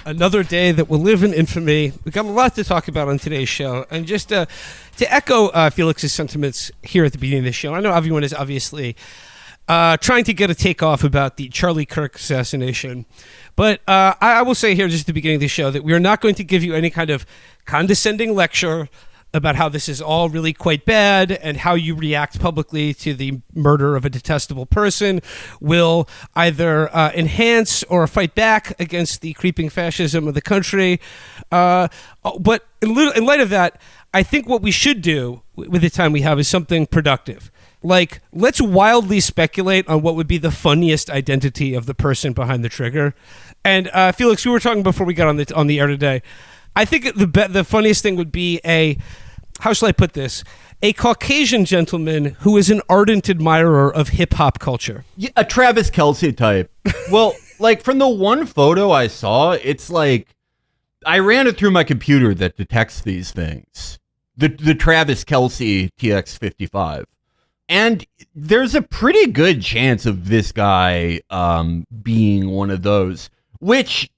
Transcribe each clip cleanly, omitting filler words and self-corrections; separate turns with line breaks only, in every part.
Another day that will live in infamy. We've got a lot to talk about on today's show. And just to echo Felix's sentiments here at the beginning of the show, I know everyone is obviously trying to get a takeoff about the Charlie Kirk assassination. But I will say here just at the beginning of the show that we are not going to give you any kind of condescending lecture about how this is all really quite bad and how you react publicly to the murder of a detestable person will either enhance or fight back against the creeping fascism of the country. But in light of that, I think what we should do with the time we have is something productive. Like, let's wildly speculate on what would be the funniest identity of the person behind the trigger. And Felix, we were talking before we got on the air today. I think the funniest thing would be how shall I put this? A Caucasian gentleman who is an ardent admirer of hip-hop culture.
Yeah, a Travis Kelce type. Well, like, from the one photo I saw, it's like, I ran it through my computer that detects these things. The Travis Kelce TX55. And there's a pretty good chance of this guy being one of those. Which,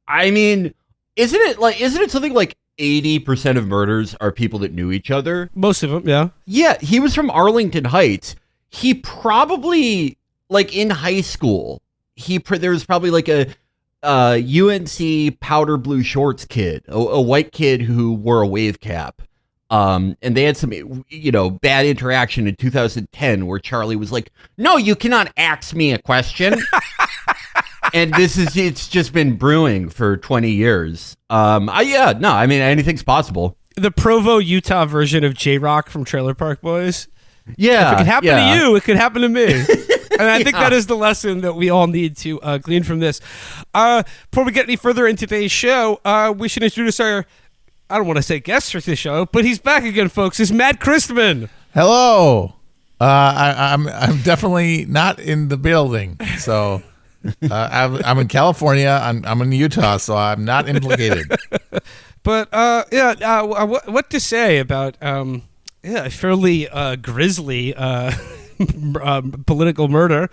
I mean, isn't it something like 80% of murders are people that knew each other?
Most of them, yeah. Yeah,
he was from Arlington Heights. He probably, like, in high school, there was probably like a UNC powder blue shorts kid, a white kid who wore a wave cap. And they had some, bad interaction in 2010 where Charlie was like, "No, you cannot ask me a question." And it's just been brewing for 20 years. I mean, anything's possible.
The Provo, Utah version of J-Rock from Trailer Park Boys.
Yeah.
If it could happen to you, it could happen to me. And I think that is the lesson that we all need to glean from this. Before we get any further in today's show, we should introduce I don't want to say guest for the show, but he's back again, folks. It's Matt Christman.
Hello. I'm definitely not in the building, so... I'm in California. I'm in Utah, so I'm not implicated.
But what to say about a fairly grisly political murder?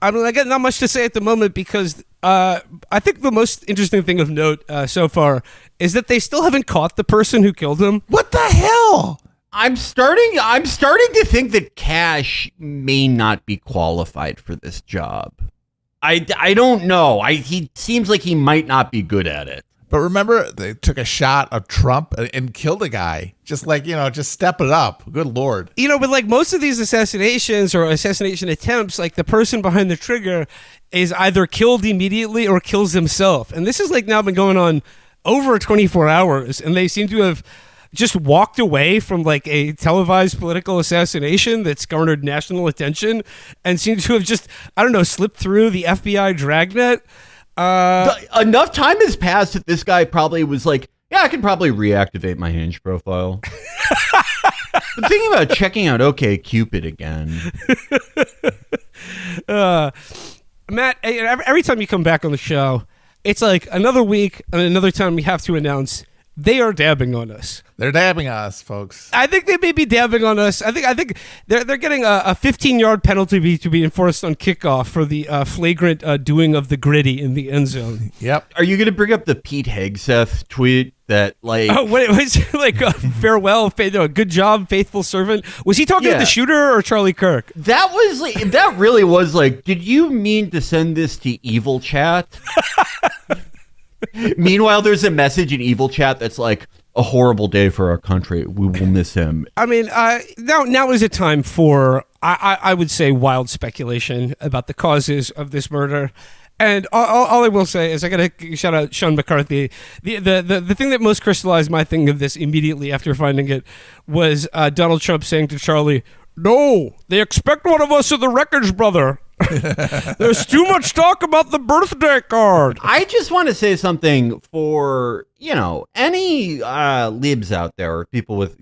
I mean, I got not much to say at the moment because I think the most interesting thing of note so far is that they still haven't caught the person who killed him.
What the hell?
I'm starting to think that Cash may not be qualified for this job. I don't know. He seems like he might not be good at it.
But remember, they took a shot of Trump and killed a guy. Just step it up. Good Lord.
But like most of these assassinations or assassination attempts, like the person behind the trigger is either killed immediately or kills himself. And this has like now been going on over 24 hours. And they seem to have just walked away from like a televised political assassination that's garnered national attention and seems to have just, I don't know, slipped through the FBI dragnet.
Enough time has passed that this guy probably was like, yeah, I can probably reactivate my Hinge profile. I'm thinking about checking out OkCupid again.
Matt, every time you come back on the show, it's like another week and another time we have to announce they are dabbing on us.
They're dabbing on us, folks.
I think they may be dabbing on us. I think they're getting a 15-yard penalty to be enforced on kickoff for the flagrant doing of the gritty in the end zone.
Yep.
Are you going to bring up the Pete Hegseth tweet that like?
Oh, what was like farewell, good job, faithful servant? Was he talking to the shooter or Charlie Kirk?
That was like, that really was like. Did you mean to send this to Evil Chat? Meanwhile, there's a message in Evil Chat that's like, a horrible day for our country. We will miss him.
I mean, now is a time for, I would say, wild speculation about the causes of this murder. And all I will say is I got to shout out Sean McCarthy. The thing that most crystallized my thinking of this immediately after finding it was Donald Trump saying to Charlie, "No, they expect one of us in the wreckage, brother. There's too much talk about the birthday card."
I just want to say something for, any libs out there, or people with,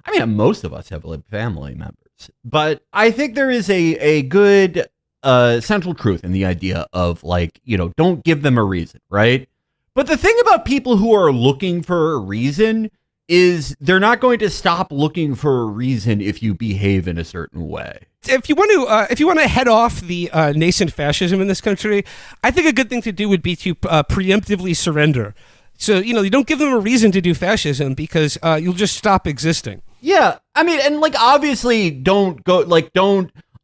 I mean, most of us have lib family members, but I think there is a good central truth in the idea of like, don't give them a reason, right? But the thing about people who are looking for a reason is they're not going to stop looking for a reason if you behave in a certain way.
If you want to head off the nascent fascism in this country, I think a good thing to do would be to preemptively surrender. So, you don't give them a reason to do fascism because you'll just stop existing.
Yeah. I mean, and like, obviously don't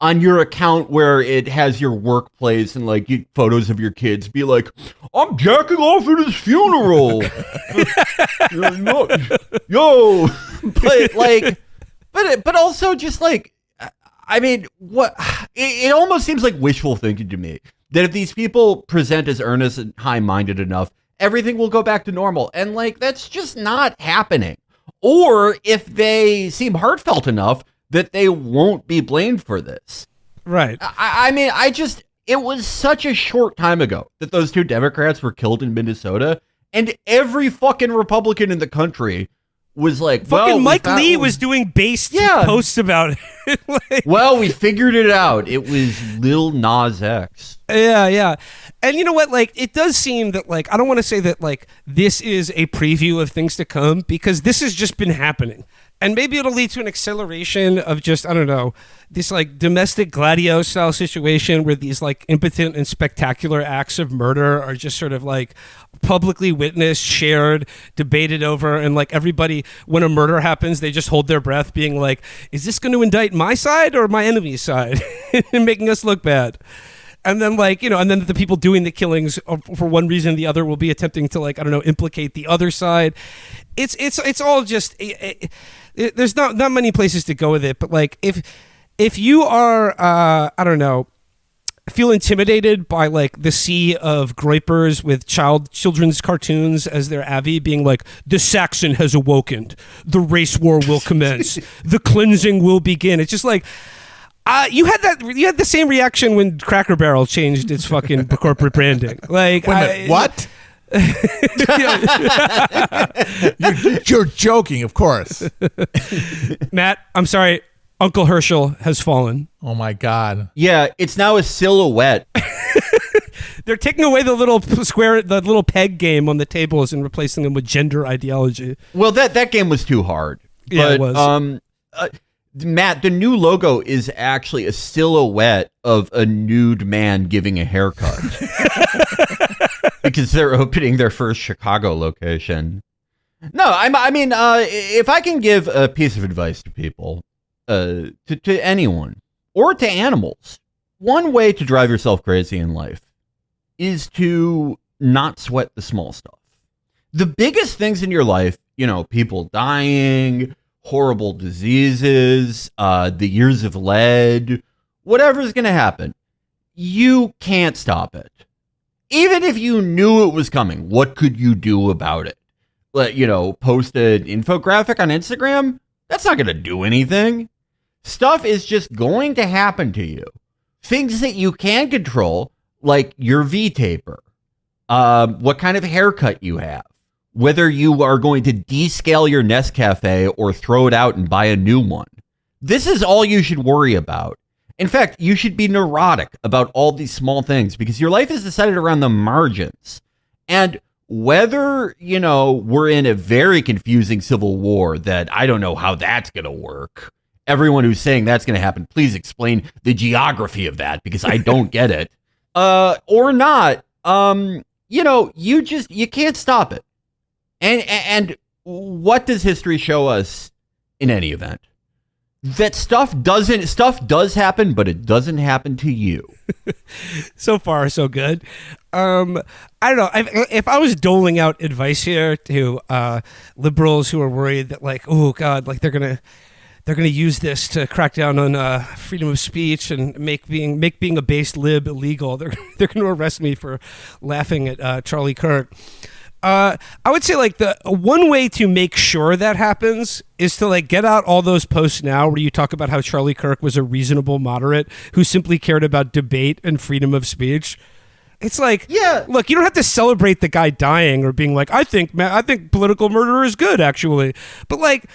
on your account where it has your workplace and like photos of your kids be like, I'm jacking off at his funeral. Yo, but like, but also just like, I mean, what it almost seems like wishful thinking to me that if these people present as earnest and high-minded enough, everything will go back to normal. And like, that's just not happening. Or if they seem heartfelt enough that they won't be blamed for this.
Right.
I mean, it was such a short time ago that those 2 Democrats were killed in Minnesota, and every fucking Republican in the country was like,
fucking Mike Lee was doing based posts about it. Like,
well, we figured it out. It was Lil Nas X.
Yeah. And you know what? Like, it does seem that, like, I don't want to say that, like, this is a preview of things to come because this has just been happening. And maybe it'll lead to an acceleration of just, I don't know, this like domestic Gladio style situation where these like impotent and spectacular acts of murder are just sort of like publicly witnessed, shared, debated over. And like everybody, when a murder happens, they just hold their breath being like, is this going to indict my side or my enemy's side? And making us look bad. And then like, and then the people doing the killings for one reason or the other will be attempting to like, I don't know, implicate the other side. It's all just... there's not many places to go with it, but like if you are I don't know, feel intimidated by like the sea of groypers with children's cartoons as their avi being like, the Saxon has awoken, the race war will commence, the cleansing will begin. It's just like you had the same reaction when Cracker Barrel changed its fucking corporate branding. Like,
wait a minute, what? You're joking, of course.
Matt, I'm sorry. Uncle Herschel has fallen.
Oh my God.
Yeah, it's now a silhouette.
They're taking away the little peg game on the tables and replacing them with gender ideology.
Well, that game was too hard.
Yeah,
but,
it was.
Matt, the new logo is actually a silhouette of a nude man giving a haircut. Because they're opening their first Chicago location. No, I mean, if I can give a piece of advice to people, to anyone, or to animals, one way to drive yourself crazy in life is to not sweat the small stuff. The biggest things in your life, people dying, horrible diseases, the years of lead, whatever's going to happen, you can't stop it. Even if you knew it was coming, what could you do about it? Post an infographic on Instagram? That's not going to do anything. Stuff is just going to happen to you. Things that you can control, like your V-taper, what kind of haircut you have, whether you are going to descale your Nescafe or throw it out and buy a new one. This is all you should worry about. In fact, you should be neurotic about all these small things because your life is decided around the margins. And whether, we're in a very confusing civil war that I don't know how that's going to work. Everyone who's saying that's going to happen, please explain the geography of that because I don't get it. Or not, you can't stop it. And what does history show us in any event? That stuff does happen, but it doesn't happen to you.
So far, so good. I don't know. If I was doling out advice here to liberals who are worried that, like, oh God, like they're gonna use this to crack down on freedom of speech and make being a base lib illegal, they're gonna arrest me for laughing at Charlie Kirk. I would say like the one way to make sure that happens is to like get out all those posts now where you talk about how Charlie Kirk was a reasonable moderate who simply cared about debate and freedom of speech. It's like, yeah, look, you don't have to celebrate the guy dying or being like, I think political murder is good actually. But like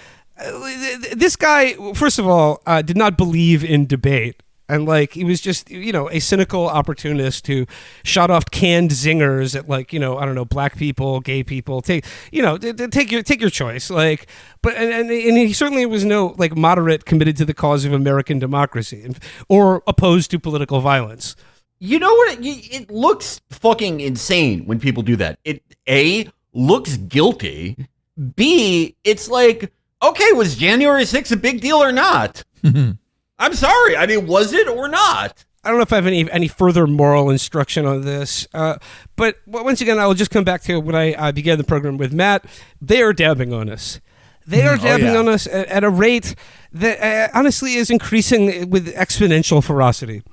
this guy, first of all, did not believe in debate. And like he was just, a cynical opportunist who shot off canned zingers at like, I don't know, black people, gay people. Take your choice. Like, but and he certainly was no like moderate committed to the cause of American democracy or opposed to political violence.
You know what? It looks fucking insane when people do that. It A, looks guilty. B, it's like, okay, was January 6th a big deal or not? I'm sorry. I mean, was it or not?
I don't know if I have any further moral instruction on this, but once again, I will just come back to when I began the program with Matt. They are dabbing on us. They are dabbing on us at a rate that honestly is increasing with exponential ferocity.